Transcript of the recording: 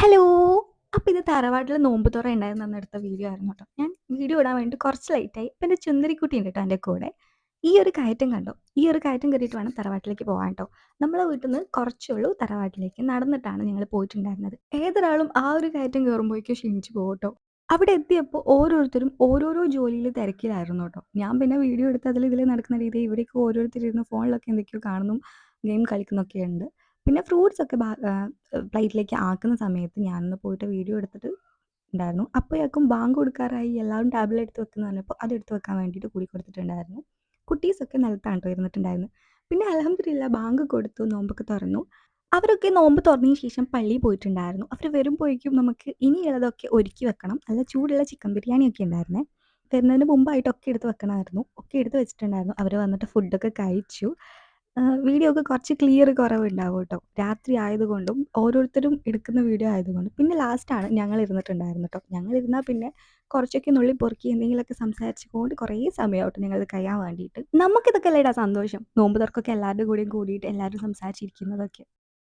Hello! അപ്പൊ ഇത് തറവാട്ടില് നോമ്പ് തുറ ഉണ്ടായിരുന്ന അന്നെടുത്ത വീഡിയോ ആയിരുന്നു ട്ടോ. ഞാൻ വീഡിയോ ഇടാൻ വേണ്ടിയിട്ട് കുറച്ച് ലേറ്റായി. ഇപ്പൊ എന്റെ ചുന്ദരിക്കുട്ടി ഉണ്ട് ട്ടോ എന്റെ കൂടെ. ഈ ഒരു കയറ്റം കണ്ടോ? ഈ ഒരു കയറ്റം കേറിയിട്ട് വേണം തറവാട്ടിലേക്ക് പോവാൻ ട്ടോ. നമ്മളെ വീട്ടിന്ന് കുറച്ചുള്ളൂ തറവാട്ടിലേക്ക്. നടന്നിട്ടാണ് ഞങ്ങള് പോയിട്ടുണ്ടായിരുന്നത്. ഏതൊരാളും ആ ഒരു കയറ്റം കേറുമ്പോഴേക്കും ക്ഷീണിച്ചു പോകും ട്ടോ. അവിടെ എത്തിയപ്പോ ഓരോരുത്തരും ഓരോരോ ജോലിയില് തിരക്കിലായിരുന്നു ട്ടോ. ഞാൻ പിന്നെ വീഡിയോ എടുത്ത് അതില് ഇതില് നടക്കുന്ന രീതിയിൽ ഇവിടേക്ക് ഓരോരുത്തരിരുന്ന് ഫോണിലൊക്കെ എന്തൊക്കെയോ കാണുന്നു, ഗെയിം കളിക്കുന്നൊക്കെയുണ്ട്. പിന്നെ ഫ്രൂട്ട്സ് ഒക്കെ പ്ലേറ്റിലേക്ക് ആക്കുന്ന സമയത്ത് ഞാനൊന്ന് പോയിട്ട് വീഡിയോ എടുത്തിട്ട് ഉണ്ടായിരുന്നു. അപ്പോഴേക്കും ബാങ്ക് കൊടുക്കാറായി എല്ലാവരും ടാബ്‌ലെറ്റ് എടുത്ത് വെക്കുന്നു പറഞ്ഞപ്പോൾ അതെടുത്ത് വെക്കാൻ വേണ്ടിയിട്ട് കൂടി കൊടുത്തിട്ടുണ്ടായിരുന്നു. കുട്ടീസൊക്കെ നിലത്താണ് ട്ടോ ഇരുന്നിട്ടുണ്ടായിരുന്നത്. പിന്നെ അൽഹംദുലില്ലാഹ് ബാങ്ക് കൊടുത്തു, നോമ്പൊക്കെ തുറന്നു. അവരൊക്കെ നോമ്പ് തുറന്നതിന് ശേഷം പള്ളിയിൽ പോയിട്ടുണ്ടായിരുന്നു. അവര് വരുമ്പോഴേക്കും നമുക്ക് ഇനിയുള്ളതൊക്കെ ഒരുക്കി വെക്കണം. നല്ല ചൂടുള്ള ചിക്കൻ ബിരിയാണിയൊക്കെ ഉണ്ടായിരുന്നേ. വരുന്നതിന് മുമ്പായിട്ടൊക്കെ എടുത്ത് വെക്കണമായിരുന്നു. ഒക്കെ എടുത്ത് വെച്ചിട്ടുണ്ടായിരുന്നു. അവര് വന്നിട്ട് ഫുഡൊക്കെ കഴിച്ചു. വീഡിയോ ഒക്കെ കുറച്ച് ക്ലിയർ കുറവുണ്ടാവും ട്ടോ. രാത്രി ആയതുകൊണ്ടും ഓരോരുത്തരും എടുക്കുന്ന വീഡിയോ ആയതുകൊണ്ടും. പിന്നെ ലാസ്റ്റാണ് ഞങ്ങൾ ഇരുന്നിട്ടുണ്ടായിരുന്നത് ട്ടോ. ഞങ്ങളിരുന്നാൽ പിന്നെ കുറച്ചൊക്കെ നുള്ളി പൊറുക്കി എന്തെങ്കിലുമൊക്കെ സംസാരിച്ചുകൊണ്ട് കുറേ സമയമാവും ട്ടോ ഞങ്ങളത് കഴിയാൻ വേണ്ടിയിട്ട്. നമുക്കിതൊക്കെ അല്ലേടാ സന്തോഷം. നോമ്പ് തുറക്കൊക്കെ എല്ലാവരുടെ കൂടെയും കൂടിയിട്ട് എല്ലാവരും സംസാരിച്ചിരിക്കുന്നതൊക്കെ.